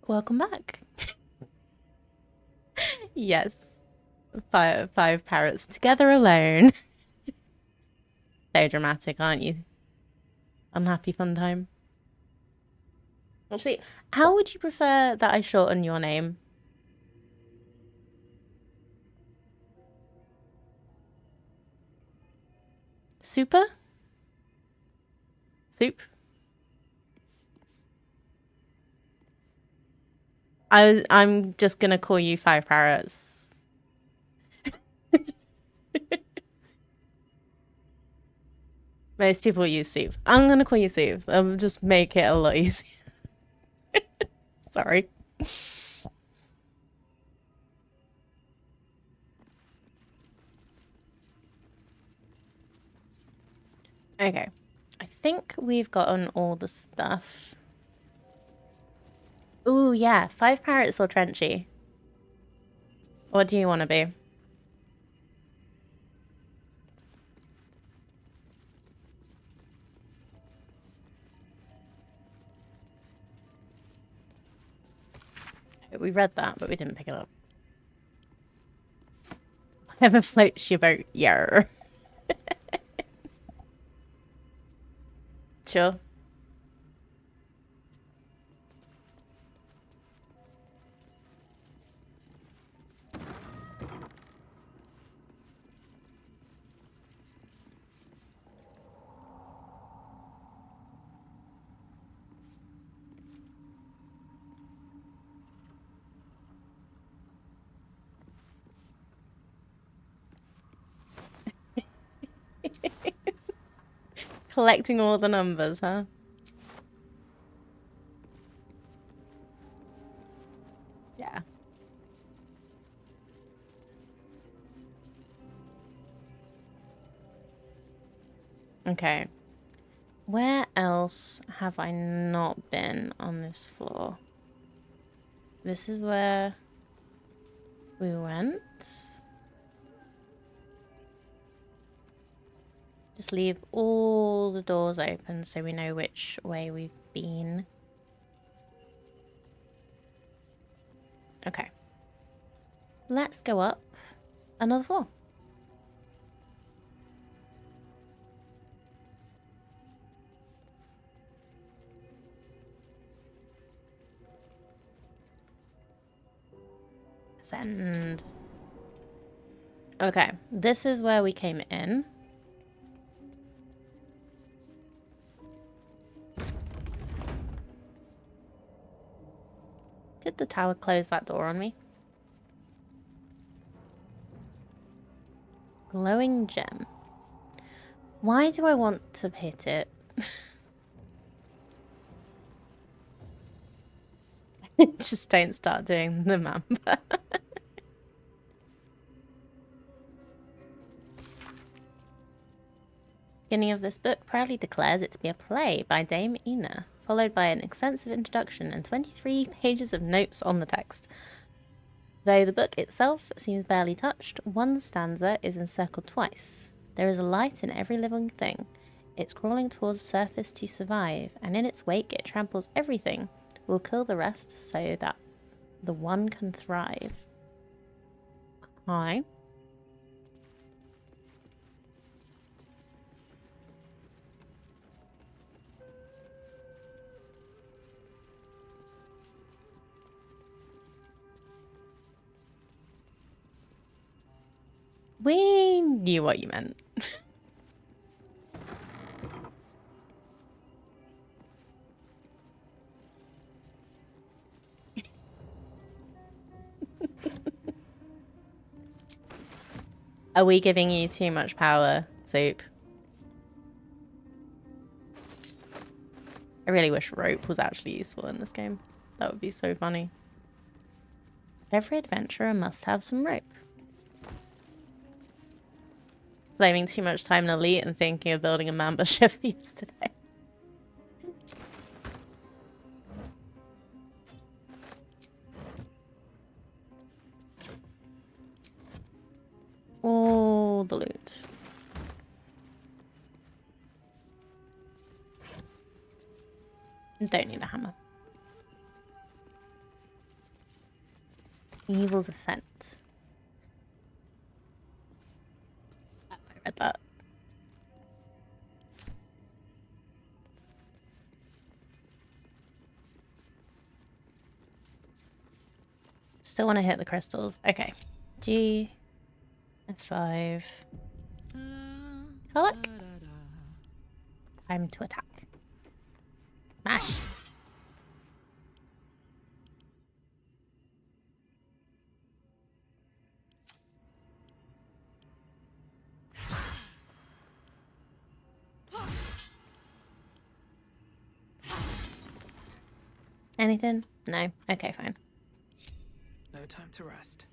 Welcome back. Yes. Five parrots together alone. So dramatic, aren't you? Unhappy fun time. Actually, how would you prefer that I shorten your name? Super? Soup? I'm just gonna call you Five Parrots. Most people use soup. I'm gonna call you soup. I'll just make it a lot easier. Sorry. Okay. I think we've gotten all the stuff. Ooh, yeah. Five parrots or Trenchy? What do you want to be? We read that, but we didn't pick it up. Whatever floats your boat, yeah. Sure. Collecting all the numbers, huh? Yeah. Okay. Where else have I not been on this floor? This is where we went. Just leave all the doors open so we know which way we've been. Okay. Let's go up another floor. Ascend. Okay, this is where we came in. Did the tower close that door on me? Glowing gem. Why do I want to hit it? Just don't start doing the mamba. Beginning of this book proudly declares it to be a play by Dame Ina, followed by an extensive introduction and 23 pages of notes on the text. Though the book itself seems barely touched, one stanza is encircled twice. There is a light in every living thing. It's crawling towards the surface to survive, and in its wake it tramples everything. Will kill the rest so that the one can thrive. Hi. We knew what you meant. Are we giving you too much power, Soup? I really wish rope was actually useful in this game. That would be so funny. Every adventurer must have some rope. Blaming too much time in Elite and thinking of building a Mamba ship yesterday. All the loot. Don't need a hammer. Evil's Ascent. Oh, I read that. Still want to hit the crystals. Okay. G. F5. Colic. Time to attack. Smash. Anything? No. Okay, fine. No time to rest.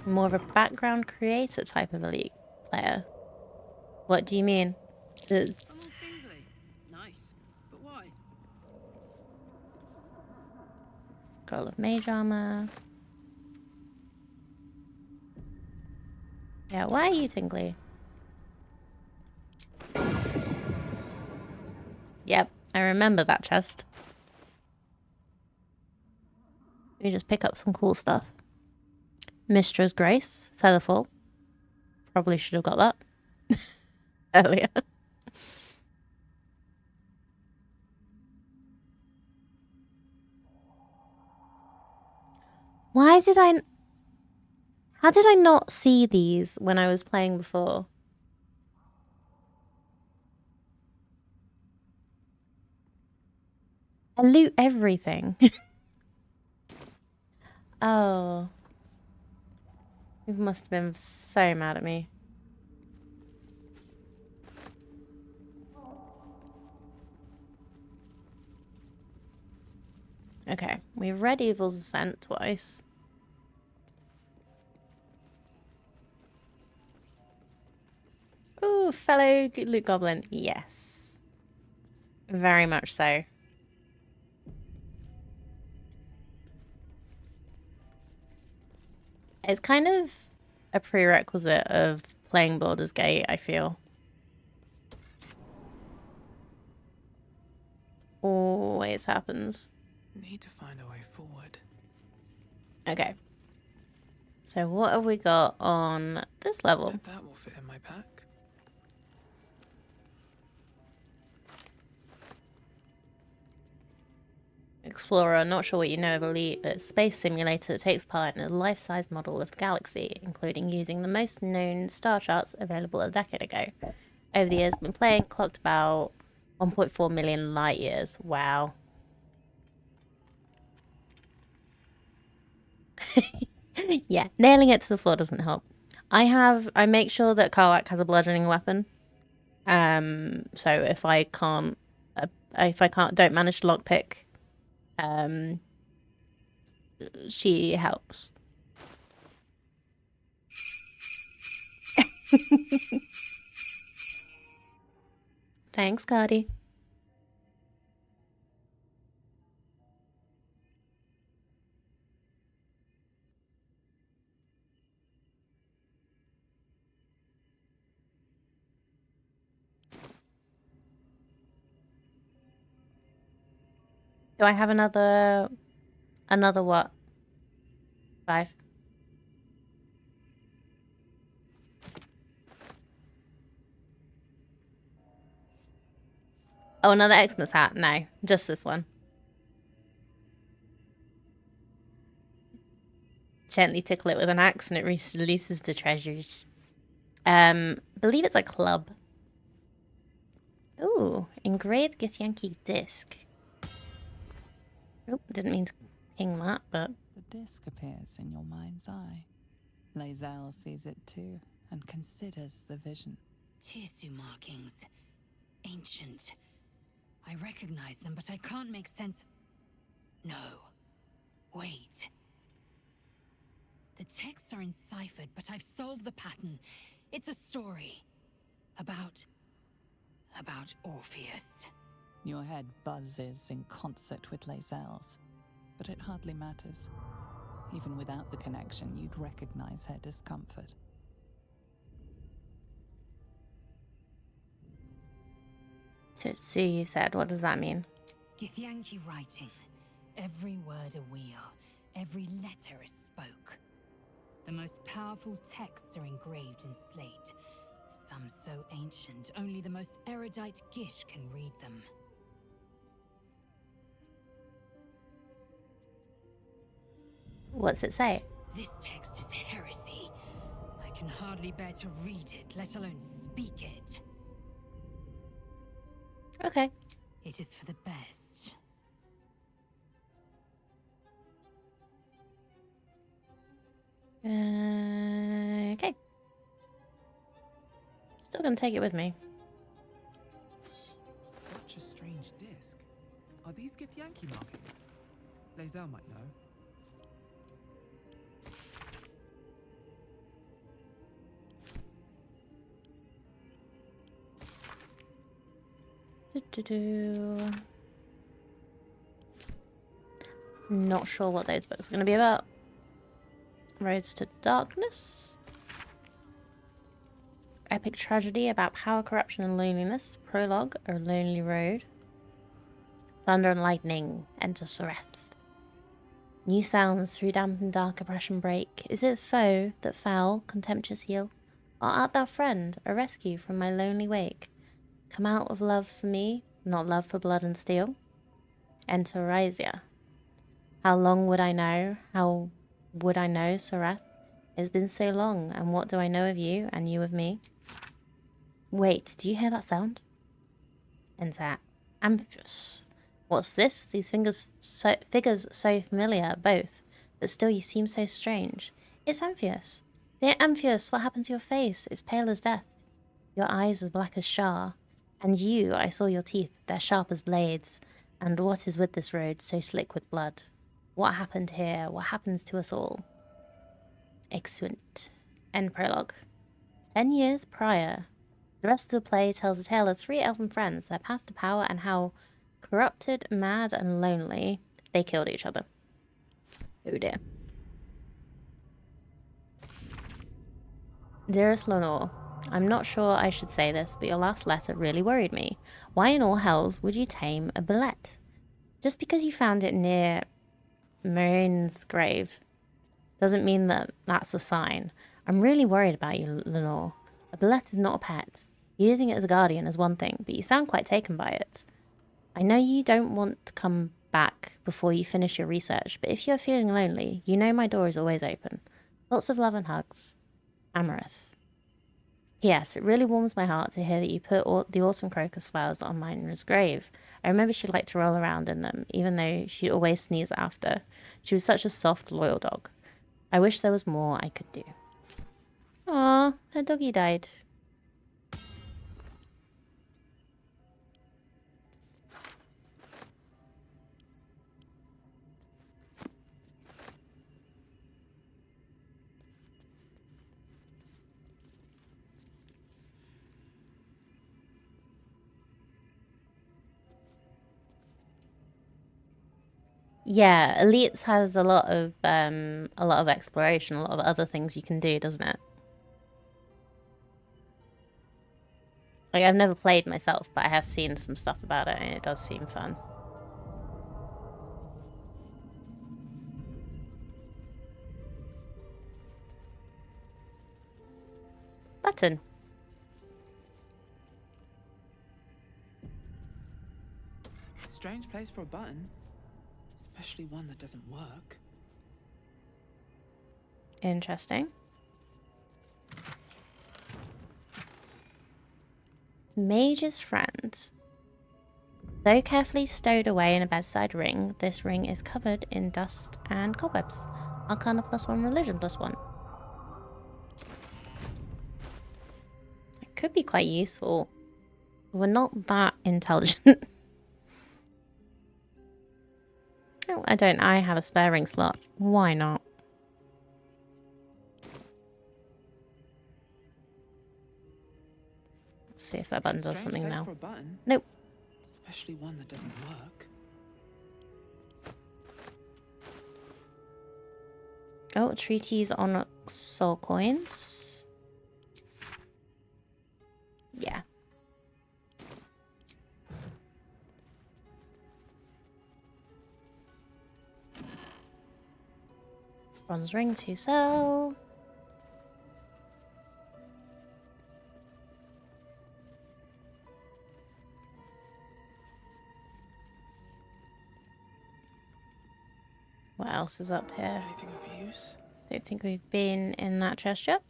More of a background creator type of elite player. What do you mean? There's... Nice. But why? Scroll of Mage Armor. Yeah, why are you tingly? Yep, I remember that chest. We just pick up some cool stuff. Mistra's Grace, Featherfall. Probably should have got that earlier. Why did I... How did I not see these when I was playing before? I loot everything. Oh. You must have been so mad at me. Okay, we've read Evil's Ascent twice. Ooh, fellow loot goblin. Yes. Very much so. It's kind of a prerequisite of playing Baldur's Gate, I feel. Always happens. Need to find a way forward. Okay. So what have we got on this level? Bet that will fit in my pack. Explorer, not sure what you know of Elite, but it's a space simulator that takes part in a life-size model of the galaxy, including using the most known star charts available a decade ago. Over the years, been playing, clocked about 1.4 million light years. Wow. Yeah, nailing it to the floor doesn't help. I make sure that Karlach has a bludgeoning weapon. So if I can't, don't manage to lockpick, she helps. Thanks, Cardi. Do I have another what? 5? Oh, another Xmas hat? No, just this one. Gently tickle it with an axe and it releases the treasures. Believe it's a club. Ooh, engraved Githyanki disc. Oh, didn't mean to ping that, but... The disc appears in your mind's eye. Lae'zel sees it too, and considers the vision. Tissue markings. Ancient. I recognize them, but I can't make sense. No. Wait. The texts are enciphered, but I've solved the pattern. It's a story. About Orpheus. Your head buzzes in concert with Lae'zel's, but it hardly matters. Even without the connection, you'd recognize her discomfort. So you said, what does that mean? Githyanki writing. Every word a wheel, every letter a spoke. The most powerful texts are engraved in slate. Some so ancient, only the most erudite Gish can read them. What's it say? This text is heresy. I can hardly bear to read it, let alone speak it. Okay. It is for the best. Okay. Still gonna take it with me. Such a strange disc. Are these Githyanki markings? Lae'zel might know. Not sure what those books are going to be about. Roads to Darkness. Epic tragedy about power, corruption, and loneliness. Prologue, A Lonely Road. Thunder and lightning. Enter Soreth. New sounds through damp and dark oppression break. Is it foe that foul, contemptuous heal? Or art thou friend, a rescue from my lonely wake? Come out of love for me, not love for blood and steel. Enter Ryzia. How long would I know? How would I know, Soreth? It's been so long, and what do I know of you, and you of me? Wait, do you hear that sound? Enter Amphius. What's this? These figures so familiar, both, but still you seem so strange. It's Amphius. Dear Amphius, what happened to your face? It's pale as death. Your eyes as black as Shar. And you, I saw your teeth, they're sharp as blades. And what is with this road, so slick with blood? What happened here? What happens to us all? Excellent. End prologue. 10 years prior. The rest of the play tells a tale of 3 elven friends, their path to power, and how corrupted, mad, and lonely they killed each other. Oh dear. Dearest Lenore, I'm not sure I should say this, but your last letter really worried me. Why in all hells would you tame a billet? Just because you found it near Marine's grave doesn't mean that that's a sign. I'm really worried about you, Lenore. A billet is not a pet. Using it as a guardian is one thing, but you sound quite taken by it. I know you don't want to come back before you finish your research, but if you're feeling lonely, you know my door is always open. Lots of love and hugs. Amarith. Yes, it really warms my heart to hear that you put the autumn crocus flowers on Myra's grave. I remember she liked to roll around in them, even though she'd always sneeze after. She was such a soft, loyal dog. I wish there was more I could do. Aw, her doggy died. Yeah, Elites has a lot of exploration, a lot of other things you can do, doesn't it? Like, I've never played myself, but I have seen some stuff about it, and it does seem fun. Button. Strange place for a button. Especially one that doesn't work. Interesting. Mage's friend. Though carefully stowed away in a bedside ring, this ring is covered in dust and cobwebs. Arcana +1, religion +1. It could be quite useful. We're not that intelligent. Oh, I have a spare ring slot. Why not? Let's see if that button does something now. For a button. Nope. Especially one that doesn't work. Oh, treaties on soul coins. Yeah. Bronze ring to sell. What else is up here? Anything of use? Don't think we've been in that chest yet.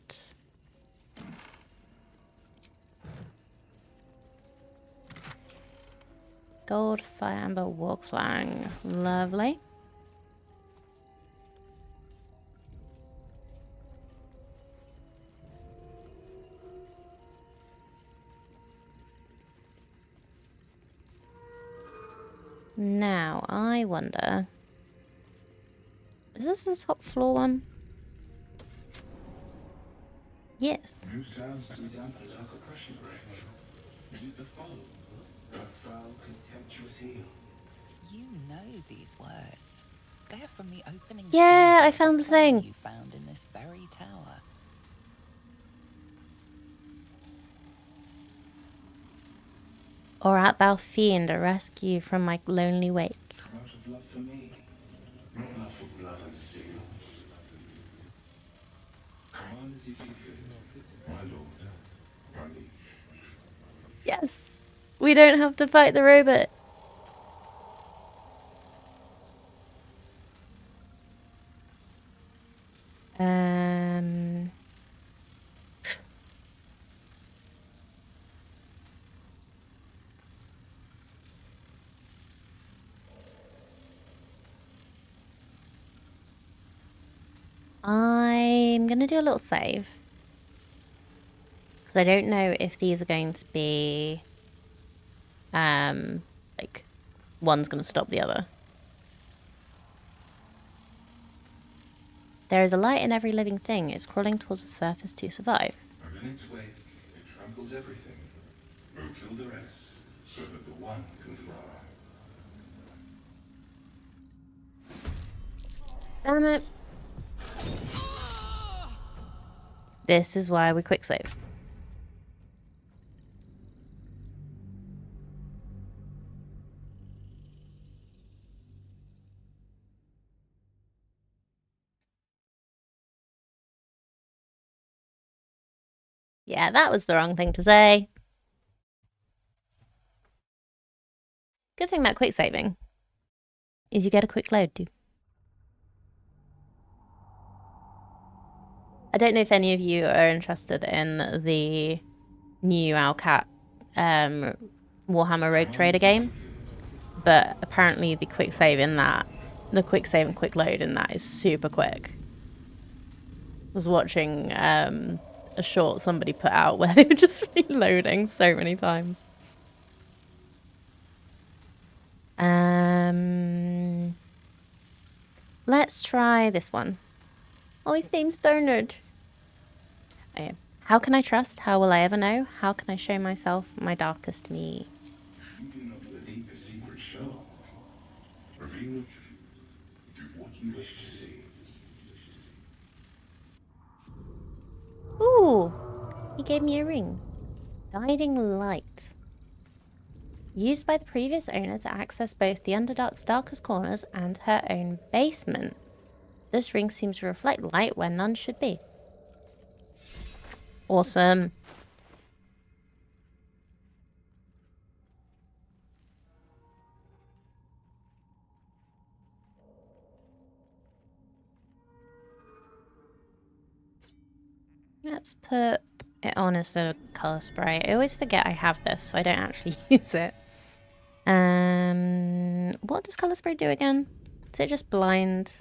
Gold, fire amber, walk flang. Lovely. Now, I wonder... Is this the top floor one? Yes. New sounds to the damp dark oppression break. Is it the foe? That foul, contemptuous heel? You know these words. They're from the opening Yeah, scenes I of found the play thing. you found in this very tower. Or art thou fiend, a rescue from my lonely wake? Come out of love for me, not love for blood and steel. Come on as you see fit, my lord, my liege. Yes! We don't have to fight the robot. Um... I'm gonna do a little save. Because I don't know if these are going to be... like, one's gonna stop the other. There is a light in every living thing. It's crawling towards the surface to survive. And in its wake, it tramples everything. Will kill the rest, so that the one can thrive. Damn it. This is why we quick save. Yeah, that was the wrong thing to say. Good thing about quick saving is you get a quick load too. I don't know if any of you are interested in the new Owlcat Warhammer Rogue Trader game, but apparently the quick save and quick load in that is super quick. I was watching a short somebody put out where they were just reloading so many times. Let's try this one. Oh, his name's Bernard. Okay. How can I trust? How will I ever know? How can I show myself my darkest me? If you do not the deepest secret show, reveal the truth. Do what you wish to see. Ooh, he gave me a ring. Guiding light. Used by the previous owner to access both the Underdark's darkest corners and her own basement. This ring seems to reflect light where none should be. Awesome. Let's put it on instead of colour spray. I always forget I have this, so I don't actually use it. What does colour spray do again? Is it just blind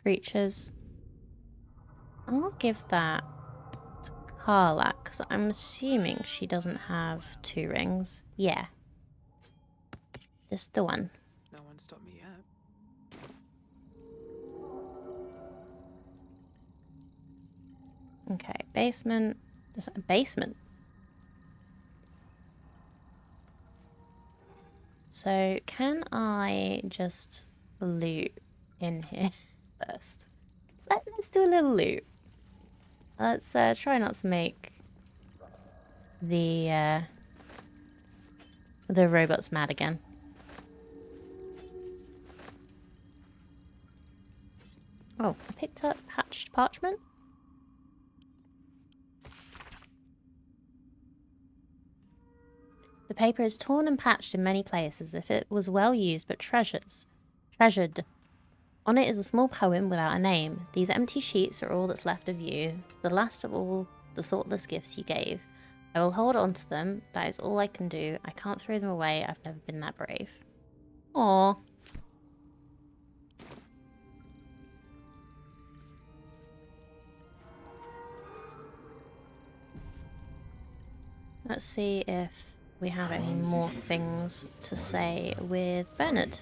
creatures? I'll give that to Carla, because I'm assuming she doesn't have 2 rings. Yeah. Just the one. No one stopped me yet. Okay, basement. There's a basement. So, can I just loot in here first? Let's do a little loot. Let's try not to make the robots mad again. Oh, I picked up patched parchment. The paper is torn and patched in many places as if it was well used but treasured. On it is a small poem without a name. These empty sheets are all that's left of you, the last of all the thoughtless gifts you gave. I will hold on to them. That is all I can do. I can't throw them away. I've never been that brave. Aww. Let's see if we have any more things to say with Bernard.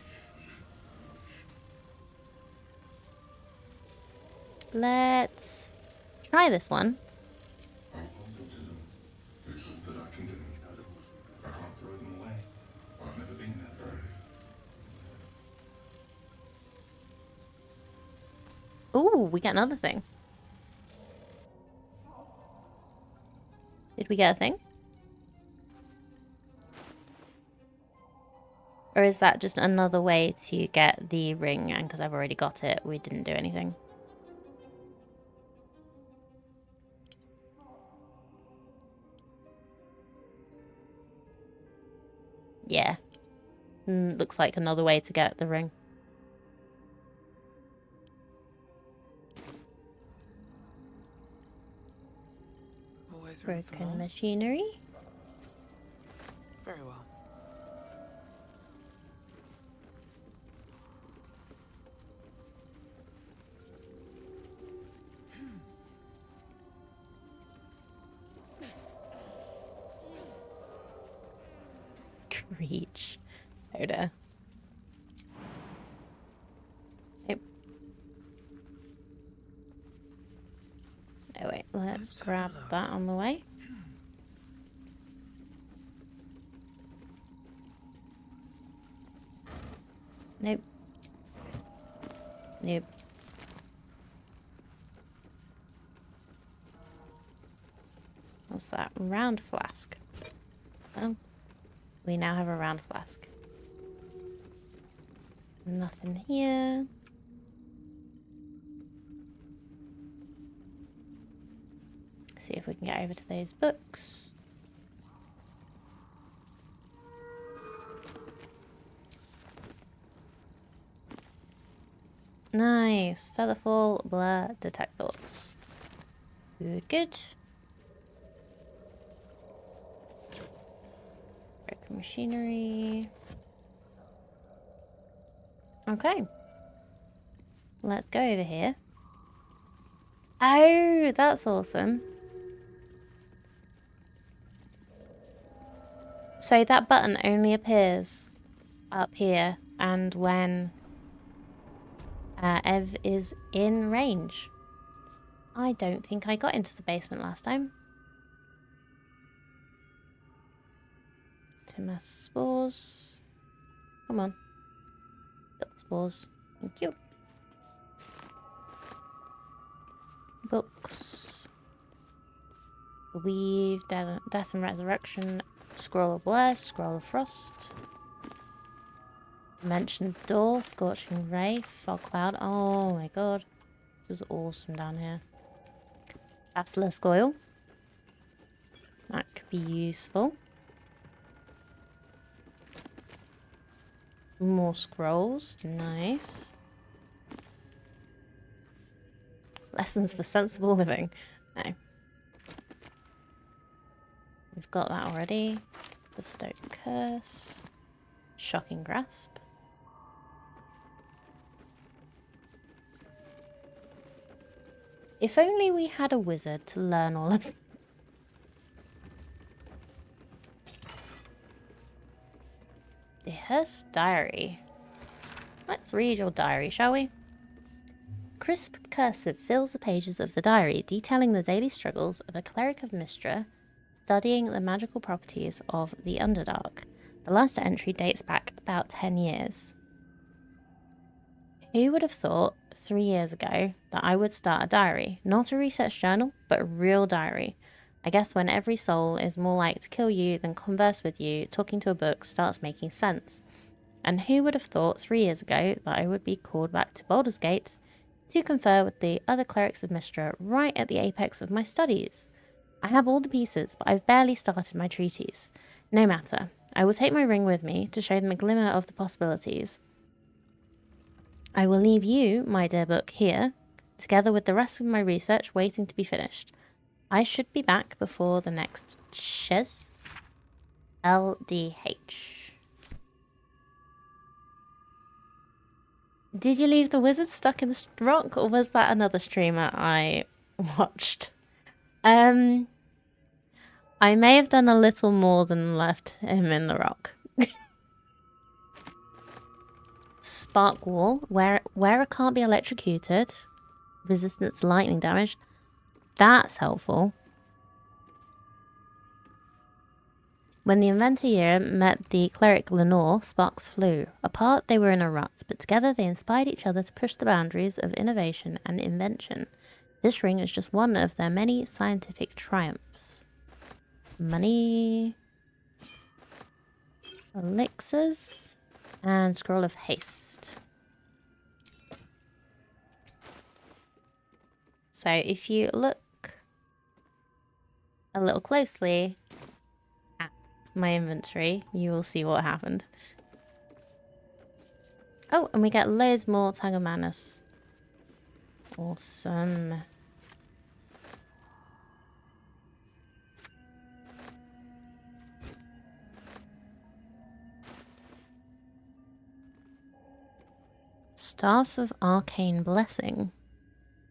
Let's try this one. I'll hold on to them. It's all that I can do. I can't throw them away. I've never been that brave. Ooh, we get another thing. Did we get a thing? Or is that just another way to get the ring, and because I've already got it, we didn't do anything? Yeah. Looks like another way to get the ring. Always room for Broken more? machinery. Very well. Screech. Oda. Nope. Oh wait, let's Let's have a grab look. that on the way. Nope. Nope. What's that? Round flask. Oh. We now have a round flask. Nothing here. See if we can get over to those books. Nice. Featherfall, blur, detect thoughts. Good, good. Broken machinery. Okay. Let's go over here. Oh, that's awesome. So that button only appears up here and when Ev is in range. I don't think I got into the basement last time. Timas spores. Come on. Got the spores. Thank you. Books. The Weave, Death and Resurrection, Scroll of Bless, Scroll of Frost. Mentioned Door, Scorching Ray, Fog Cloud. Oh my god. This is awesome down here. Basilisk Oil. That could be useful. More scrolls. Nice. Lessons for sensible living. No. We've got that already. Bestowed Curse. Shocking Grasp. If only we had a wizard to learn all of them. Yes, diary. Let's read your diary, shall we? Crisp cursive fills the pages of the diary, detailing the daily struggles of a cleric of Mystra studying the magical properties of the Underdark. The last entry dates back about 10 years. Who would have thought 3 years ago that I would start a diary? Not a research journal, but a real diary. I guess when every soul is more like to kill you than converse with you, talking to a book starts making sense. And who would have thought 3 years ago that I would be called back to Baldur's Gate to confer with the other clerics of Mystra right at the apex of my studies. I have all the pieces, but I've barely started my treatise. No matter. I will take my ring with me to show them a glimmer of the possibilities. I will leave you, my dear book, here, together with the rest of my research waiting to be finished. I should be back before the next Shez. LDH. Did you leave the wizard stuck in the rock, or was that another streamer I watched? I may have done a little more than left him in the rock. Spark wall. Wearer can't be electrocuted. Resistance to lightning damage. That's helpful. When the inventor met the cleric Lenore, sparks flew. Apart, they were in a rut, but together they inspired each other to push the boundaries of innovation and invention. This ring is just one of their many scientific triumphs. Money. Elixirs. And Scroll of Haste. So if you look a little closely at my inventory, you will see what happened. Oh, and we get loads more Tongue of Madness. Awesome. Staff of Arcane Blessing.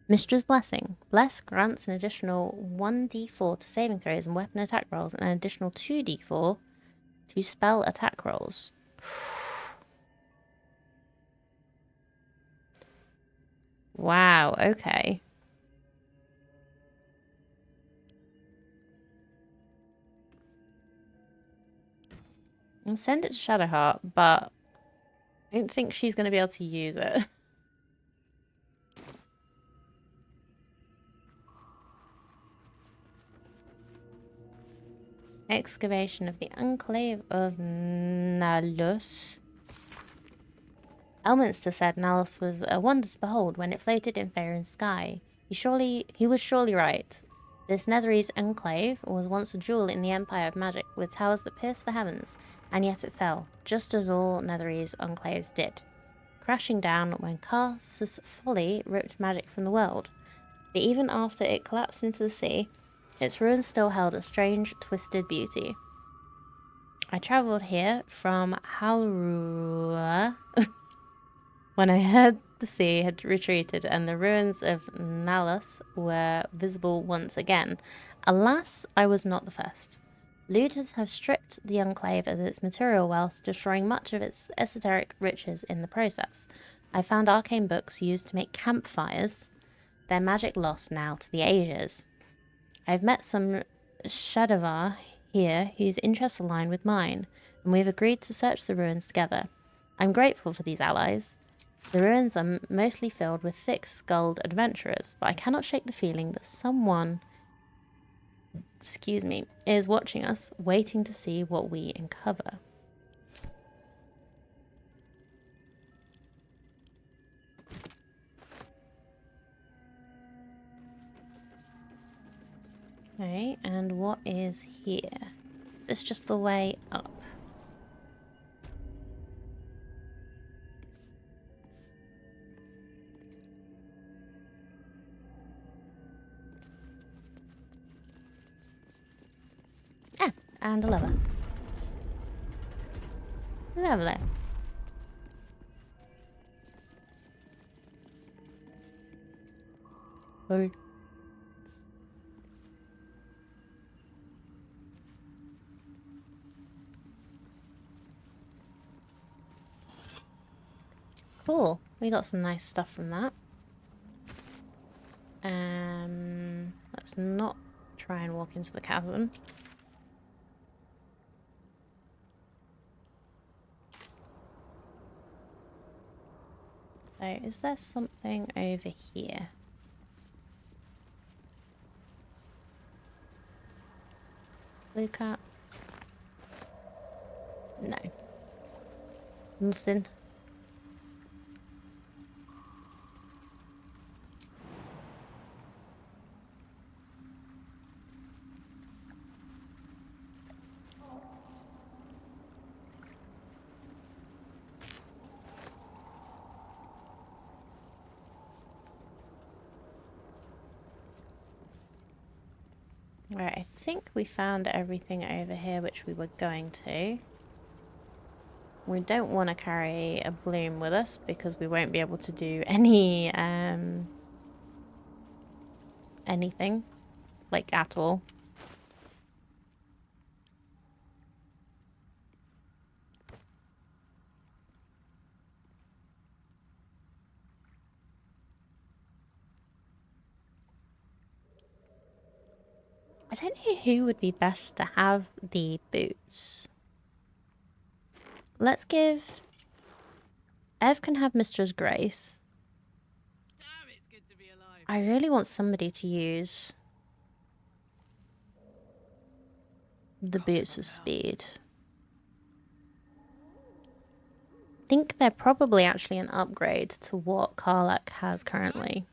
Mistra's Blessing. Bless grants an additional 1d4 to saving throws and weapon attack rolls, and an additional 2d4 to spell attack rolls. Wow, okay. I'll send it to Shadowheart, but I don't think she's going to be able to use it. Excavation of the Enclave of Naluth. Elminster said Naluth was a wonder to behold when it floated in Faerun's sky. He was surely right. This Netherese enclave was once a jewel in the empire of magic, with towers that pierced the heavens, and yet it fell, just as all Netherese enclaves did, crashing down when Karsus' folly ripped magic from the world. But even after it collapsed into the sea, its ruins still held a strange, twisted beauty. I travelled here from Halrua when I heard the sea had retreated and the ruins of Naluth were visible once again. Alas, I was not the first. Looters have stripped the enclave of its material wealth, destroying much of its esoteric riches in the process. I found arcane books used to make campfires, their magic lost now to the ages. I've met some Shadowvar here whose interests align with mine, and we've agreed to search the ruins together. I'm grateful for these allies. The ruins are mostly filled with thick-skulled adventurers, but I cannot shake the feeling that someone, is watching us, waiting to see what we uncover. Okay, and what is here? Is this just the way up? Ah, and a lever. Lovely. Hey. Cool. We got some nice stuff from that. Let's not try and walk into the chasm. So, is there something over here? Blue cat? No. Nothing. Right, I think we found everything over here which we were going to. We don't want to carry a bloom with us because we won't be able to do any anything, like, at all. I don't know who would be best to have the boots. Let's give... Ev can have Mistress Grace. Damn, it's good to be alive. I really want somebody to use the Can't give boots up of now. speed. I think they're probably actually an upgrade to what Karlach has currently.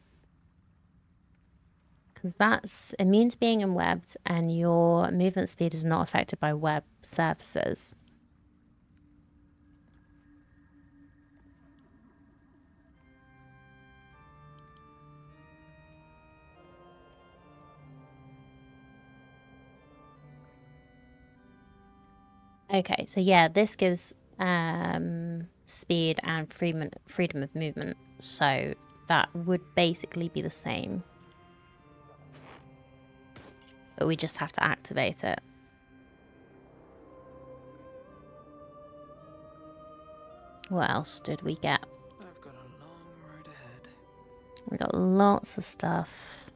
Because that's immune to being enwebbed and your movement speed is not affected by web surfaces. Okay, so yeah, this gives speed and freedom of movement. So that would basically be the same. But we just have to activate it. What else did we get? I've got a long road ahead. We got lots of stuff.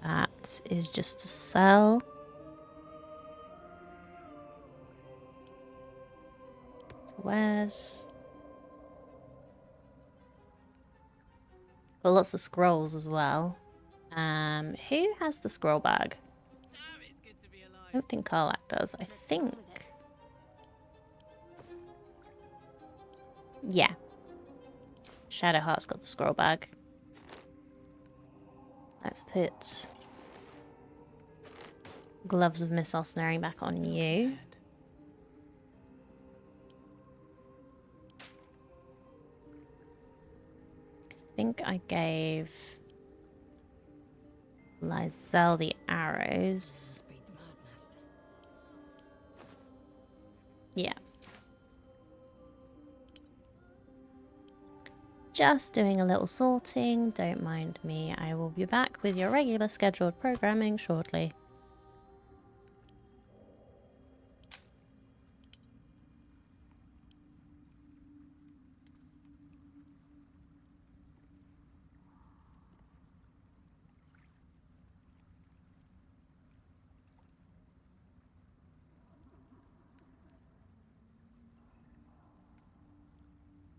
That is just to sell. Where's... Got lots of scrolls as well. Who has the scroll bag? Damn, it's good to be I alive. don't think Karlach does. I think... Yeah. Shadowheart's got the scroll bag. Let's put Gloves of Missile Snaring back on you. Ahead. I think I gave Lysel the arrows. Breeds madness. Yeah. Just doing a little sorting. Don't mind me. I will be back with your regular scheduled programming shortly.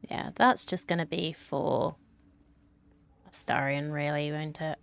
Yeah, that's just going to be for Astarion, really, won't it?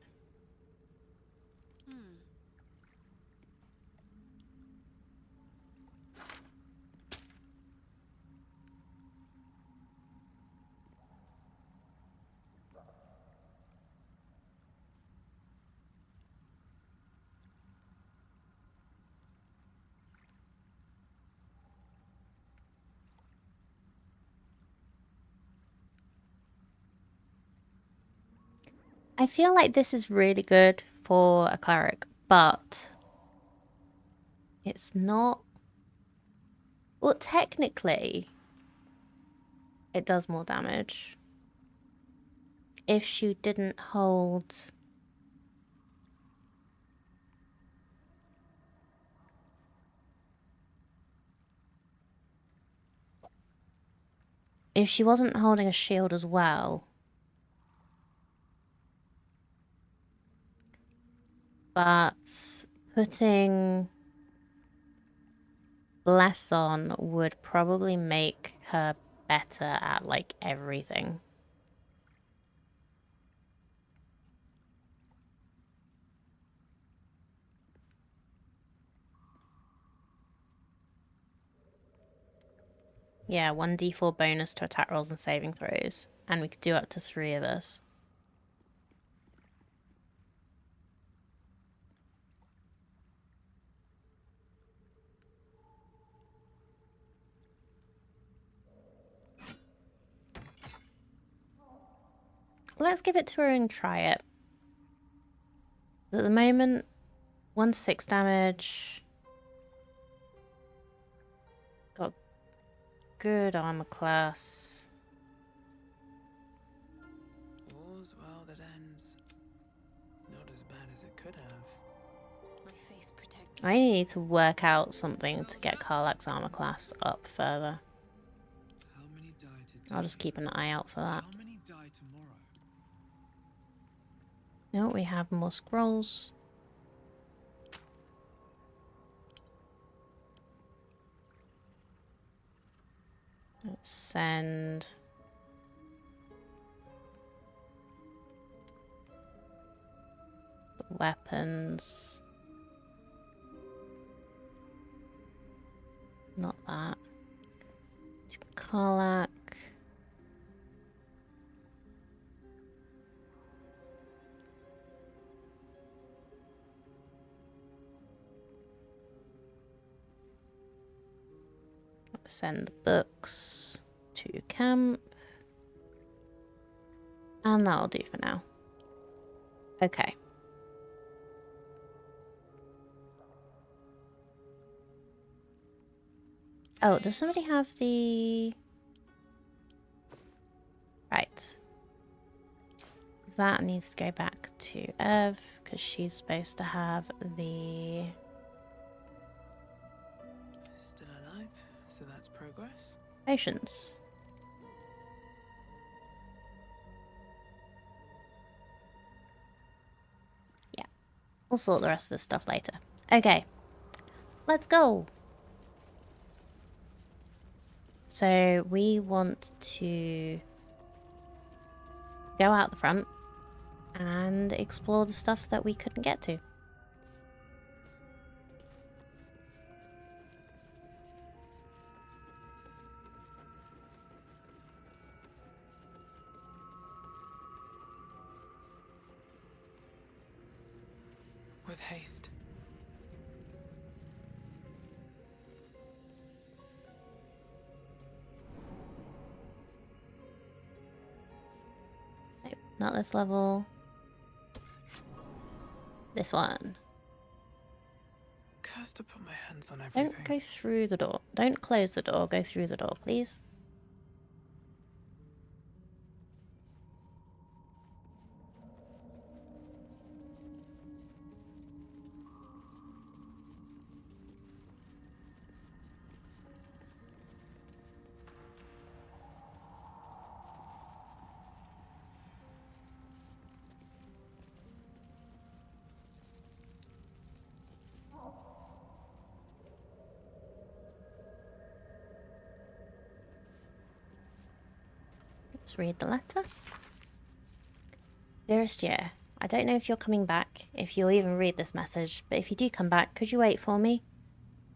I feel like this is really good for a cleric, but it's not... Well, technically, it does more damage. If she didn't hold... If she wasn't holding a shield as well... But putting less on would probably make her better at, like, everything. Yeah, 1d4 bonus to attack rolls and saving throws. And we could do up to 3 of us. Let's give it to her and try it. At the moment, 1 to 6 damage. Got good armor class. All's well that ends. Not as bad as it could have. My faith protects I need to work out something to get Karlak's armor class up further. How many die today? I'll just keep an eye out for that. How many die tomorrow? No, we have more scrolls. Let's send the weapons. Not that. To Karlak. Send the books to camp. And that'll do for now. Okay. Oh, does somebody have the... Right. That needs to go back to Ev, because she's supposed to have the... Still alive, so that's progress. Potions. Yeah. We'll sort the rest of this stuff later. Okay. Let's go. So we want to go out the front and explore the stuff that we couldn't get to. With haste. Nope, not this level. This one. Cursed to put my hands on everything. Don't go through the door. Don't close the door. Go through the door, please. Let's read the letter. Dearest Year, I don't know if you're coming back, if you'll even read this message, but if you do come back, could you wait for me?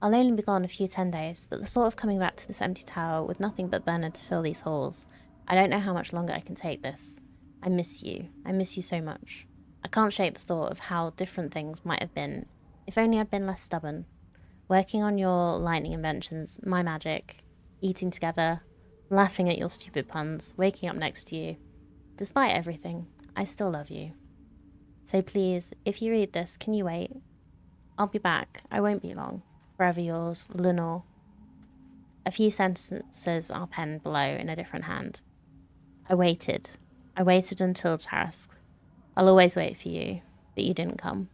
I'll only be gone a few 10 days, but the thought of coming back to this empty tower with nothing but Bernard to fill these halls, I don't know how much longer I can take this. I miss you. I miss you so much. I can't shake the thought of how different things might have been if only I'd been less stubborn. Working on your lightning inventions, my magic, eating together, laughing at your stupid puns, waking up next to you. Despite everything, I still love you. So please, if you read this, can you wait? I'll be back. I won't be long. Forever yours, Lenore. A few sentences are penned below in a different hand. I waited. I waited until Tarask. I'll always wait for you, but you didn't come.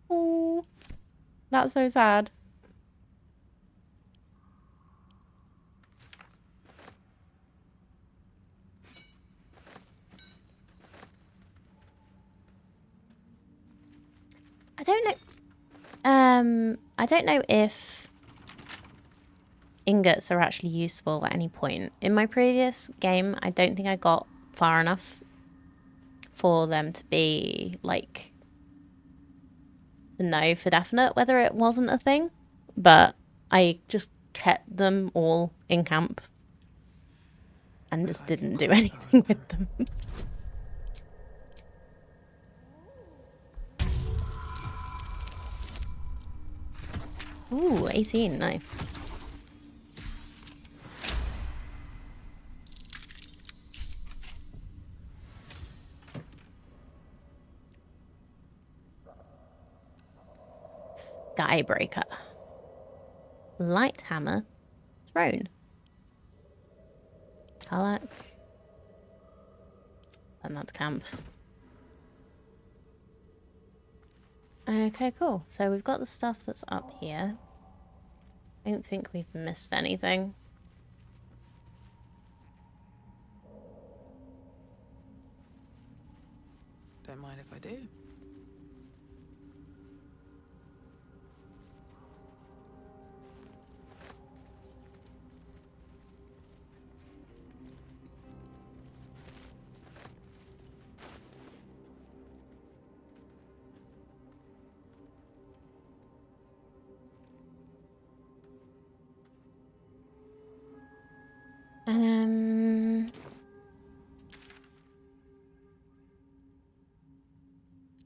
Oh, that's so sad. I don't know. I don't know if ingots are actually useful at any point. In my previous game, I don't think I got far enough for them to be, like, to know for definite whether it wasn't a thing. But I just kept them all in camp and just didn't do anything with them. Ooh, 18, nice. Skybreaker. Light hammer. Throne. Kalak. Send that to camp. Okay, cool. So we've got the stuff that's up here. I don't think we've missed anything. Don't mind if I do.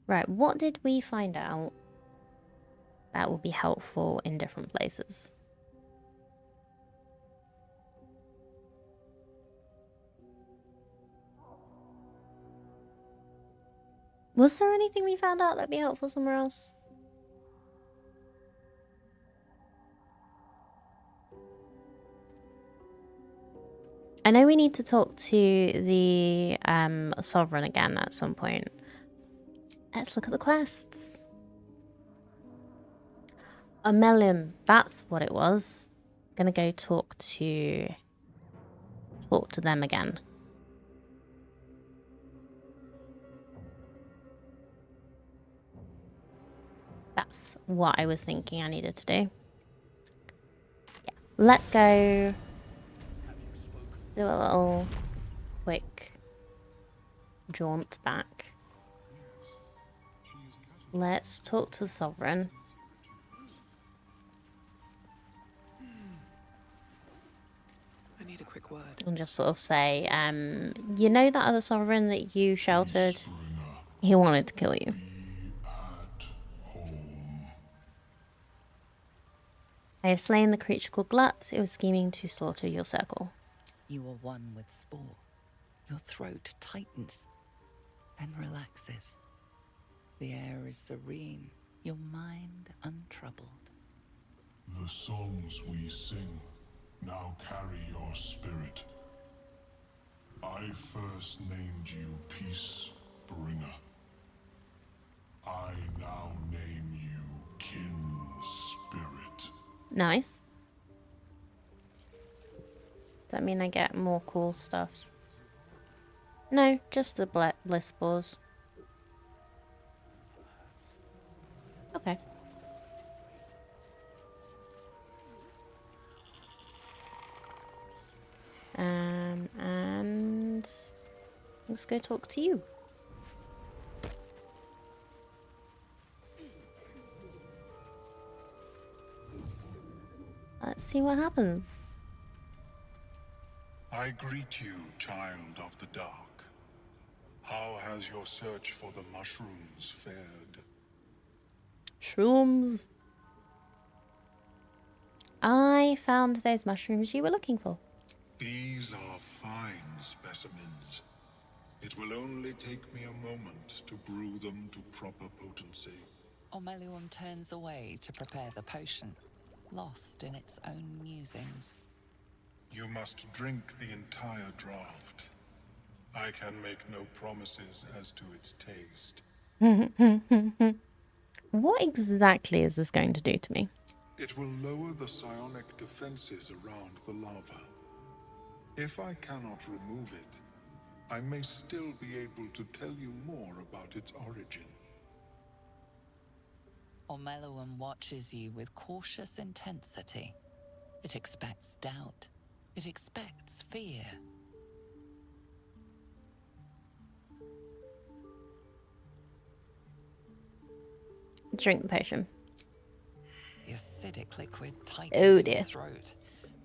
Right, what did we find out that will be helpful in different places? Was there anything we found out that'd be helpful somewhere else? I know we need to talk to the Sovereign again at some point. Let's look at the quests. Amelim, that's what it was. Gonna go talk to them again. That's what I was thinking I needed to do. Yeah, let's go do a little quick jaunt back. Let's talk to the Sovereign. I need a quick word. And just sort of say, you know that other Sovereign that you sheltered? He wanted to kill you. I have slain the creature called Glut. It was scheming to slaughter your circle. You are one with Spore. Your throat tightens, then relaxes. The air is serene, your mind untroubled. The songs we sing now carry your spirit. I first named you Peace Bringer. I now name you Kin Spirit. Nice. Does that mean I get more cool stuff? No, just the bliss spores. Okay. And let's go talk to you. Let's see what happens. I greet you, child of the dark. How has your search for the mushrooms fared? Shrooms. I found those mushrooms you were looking for. These are fine specimens. It will only take me a moment to brew them to proper potency. Omelion turns away to prepare the potion, lost in its own musings. You must drink the entire draught. I can make no promises as to its taste. What exactly is this going to do to me? It will lower the psionic defenses around the lava. If I cannot remove it, I may still be able to tell you more about its origin. Omelion watches you with cautious intensity. It expects doubt. It expects fear. Drink the potion. The acidic liquid Oh, tightens dear. your throat,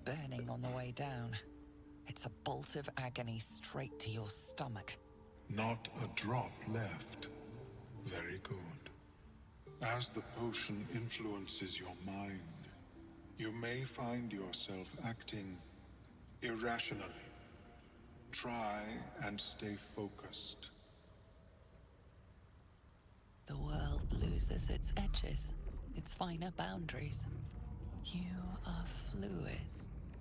burning on the way down. It's a bolt of agony straight to your stomach. Not a drop left. Very good. As the potion influences your mind, you may find yourself acting irrationally. Try and stay focused. The world loses its edges. its finer boundaries. You are fluid,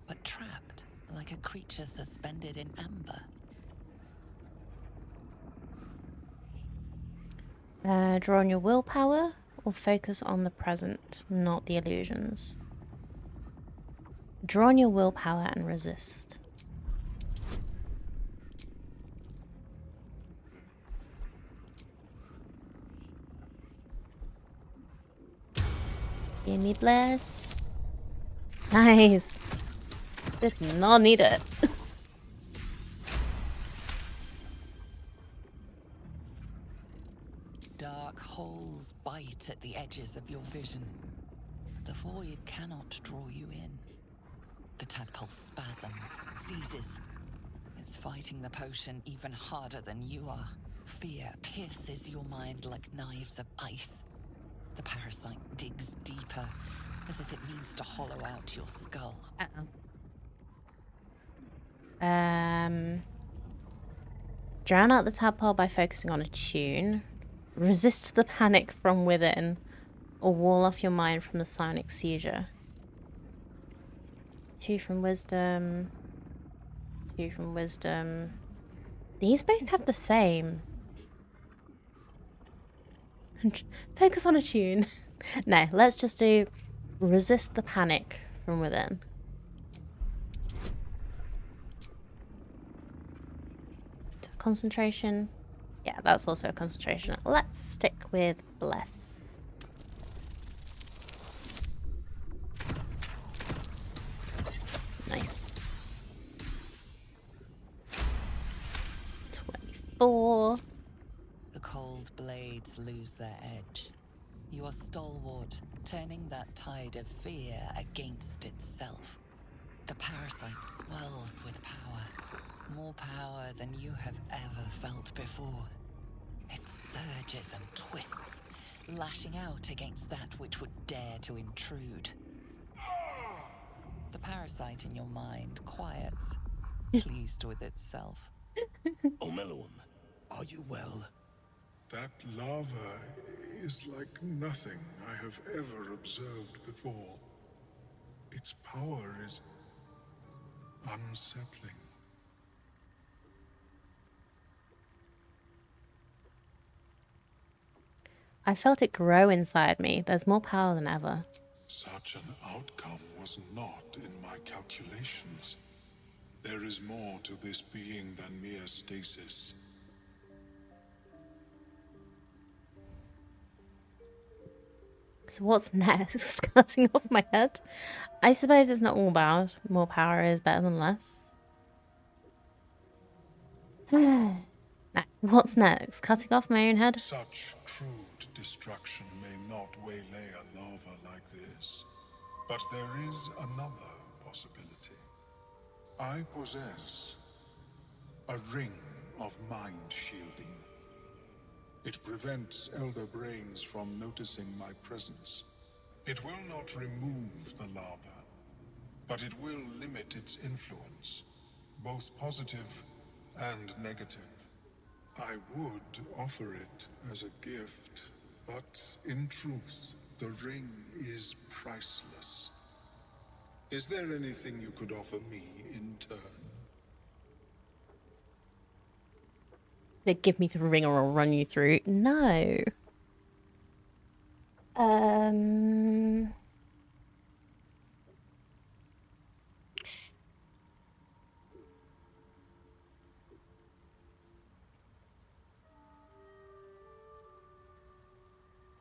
but trapped like a creature suspended in amber. Draw on your willpower or focus on the present, not the illusions. Draw on your willpower and resist. Give me bless. Nice. Did not need it. Dark holes bite at the edges of your vision, but the void cannot draw you in. The tadpole spasms, seizes. It's fighting the potion even harder than you are. Fear pierces your mind like knives of ice. The parasite digs deeper, as if it needs to hollow out your skull. Drown out the tadpole by focusing on a tune. Resist the panic from within, or wall off your mind from the psionic seizure. 2 from wisdom. 2 from wisdom. These both have the same. Focus on a tune. No, let's just do resist the panic from within. Concentration. Yeah, that's also a concentration. Let's stick with bless. Nice. 24. The cold blades lose their edge. You are stalwart, turning that tide of fear against itself. The parasite swells with power. More power than you have ever felt before. It surges and twists, lashing out against that which would dare to intrude. The parasite in your mind quiets, pleased with itself. Omeluum, are you well? That lava is like nothing I have ever observed before. Its power is unsettling. I felt it grow inside me. There's more power than ever. Such an outcome was not in my calculations. There is more to this being than mere stasis. So what's next? Cutting off my head? I suppose it's not all bad. More power is better than less. Nah, what's next? Cutting off my own head? Such crude destruction may not waylay a lava like this. But there is another possibility. I possess a ring of mind shielding. It prevents elder brains from noticing my presence. It will not remove the lava, but it will limit its influence, both positive and negative. I would offer it as a gift, but in truth, the ring is priceless. Is there anything you could offer me in turn? They give me the ring or I'll run you through. No.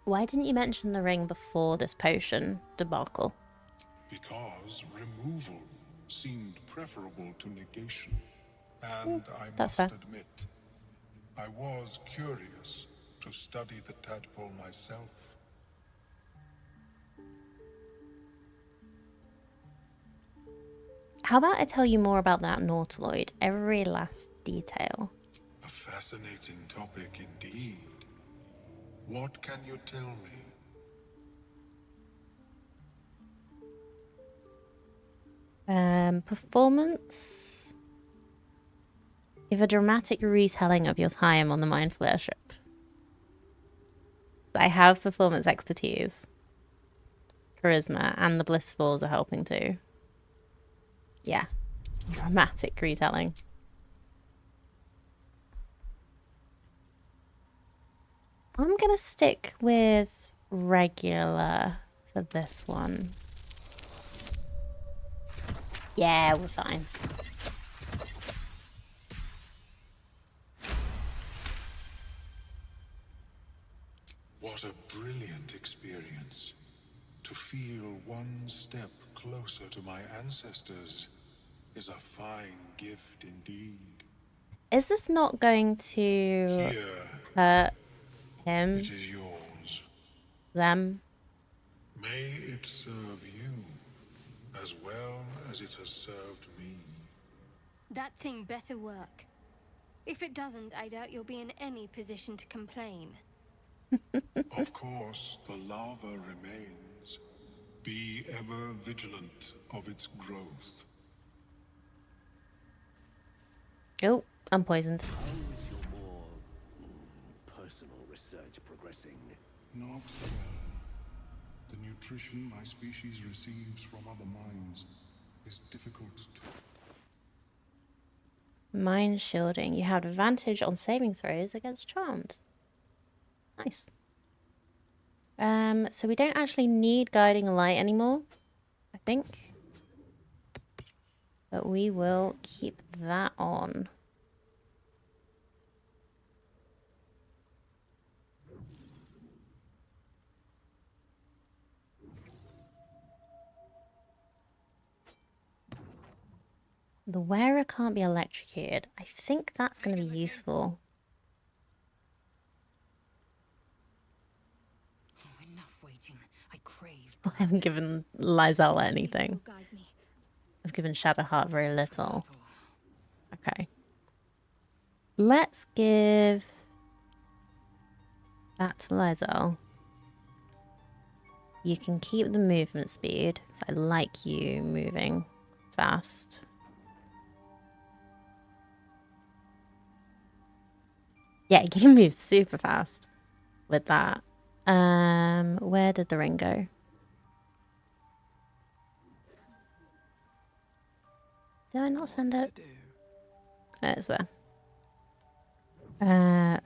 Why didn't you mention the ring before this potion debacle? Because removal seemed preferable to negation. And I that's must fair. admit, I was curious to study the tadpole myself. How about I tell you more about that Nautiloid? Every last detail. A fascinating topic indeed. What can you tell me? Performance. Give a dramatic retelling of your time on the Mindful Airship. I have performance expertise. charisma, and the bliss spores are helping too. Yeah. Dramatic retelling. I'm gonna stick with regular for this one. Yeah, we're fine. What a brilliant experience. To feel one step closer to my ancestors is a fine gift indeed. Is this not going to Here, hurt him, it is yours. them? May it serve you as well as it has served me. That thing better work. If it doesn't, I doubt you'll be in any position to complain. Of course, the lava remains. Be ever vigilant of its growth. Oh, I'm poisoned. How is your more personal research progressing? Not well. The nutrition my species receives from other minds is difficult to... Mind shielding. You have advantage on saving throws against charmed. Nice. So we don't actually need guiding light anymore, I think. But we will keep that on. The wearer can't be electrocuted. I think that's going to be useful. Oh, enough waiting. I crave. I haven't given Lizelle anything. Will guide me. I've given Shadowheart very little. Okay. Let's give that to Lizelle. You can keep the movement speed, because I like you moving fast. Yeah, you can move super fast with that. Where did the ring go? Did I not send it? Oh, it's there.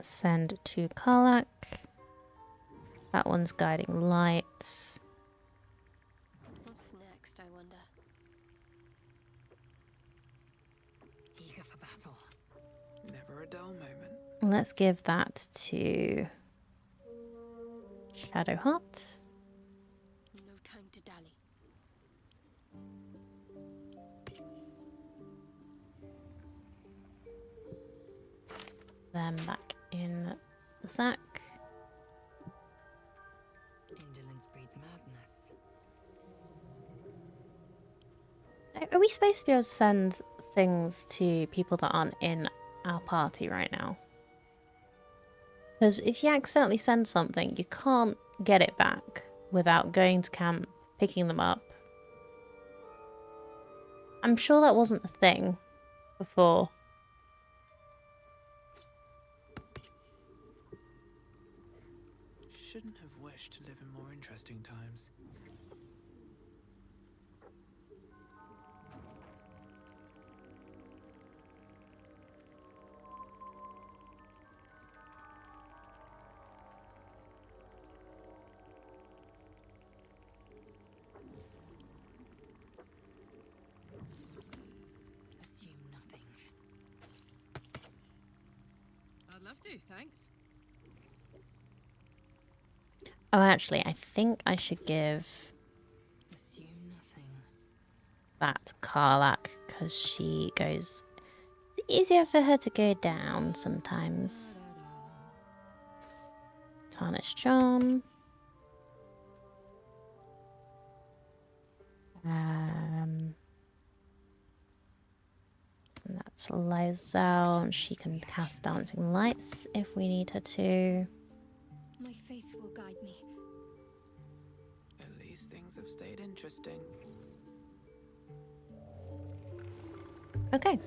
Send to Karlak. That one's guiding light. What's next, I wonder? Eager for battle. Never a dull moment. Let's give that to Shadowheart. No time to dally. Them back in the sack. Indolence breeds madness. Are we supposed to be able to send things to people that aren't in our party right now? Because if you accidentally send something, you can't get it back without going to camp, picking them up. I'm sure that wasn't a thing before. Shouldn't have wished to live in more interesting times. Assume nothing. I'd love to, thanks. Oh, actually, I think I should give Assume nothing. that to Karlak because she goes... It's easier for her to go down sometimes. Tarnish Charm. And that's Lizelle, and she can cast Dancing Lights if we need her to. My faith will guide me. At least things have stayed interesting. Okay.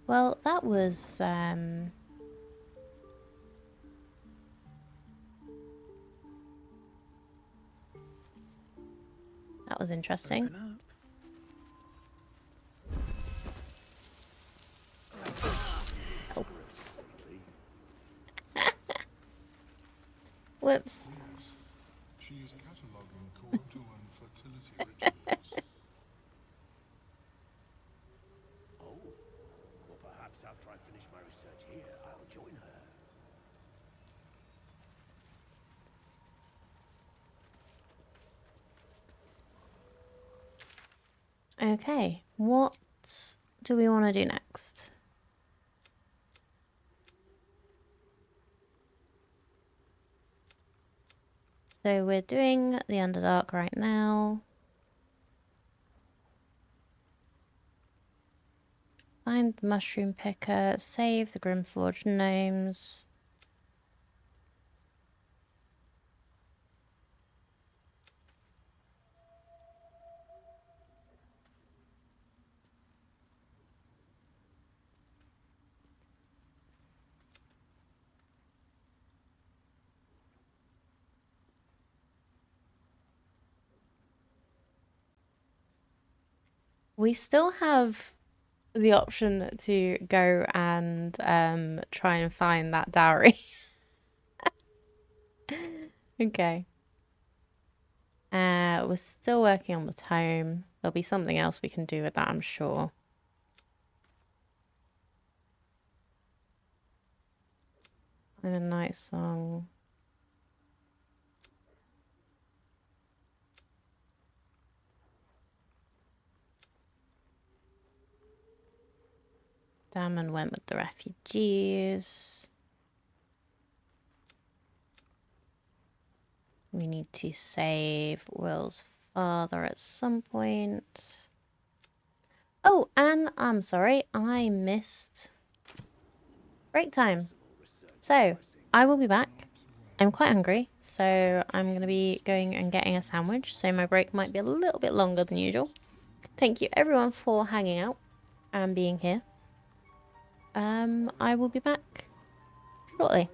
Well, that was That was interesting. Open up. Whoops. Yes, she is cataloguing Kotoan fertility rituals. Oh, well, perhaps after I finish my research here, I'll join her. Okay, what do we want to do next? So we're doing the Underdark right now. Find the Mushroom Picker, save the Grimforged Gnomes. We still have the option to go and try and find that dowry. Okay. We're still working on the tome. There'll be something else we can do with that, I'm sure. And a night song. Damon went with the refugees. We need to save Will's father at some point. Oh, and I'm sorry, I missed break time. So, I will be back. I'm quite hungry, so I'm going to be going and getting a sandwich, so my break might be a little bit longer than usual. Thank you everyone for hanging out and being here. I will be back shortly.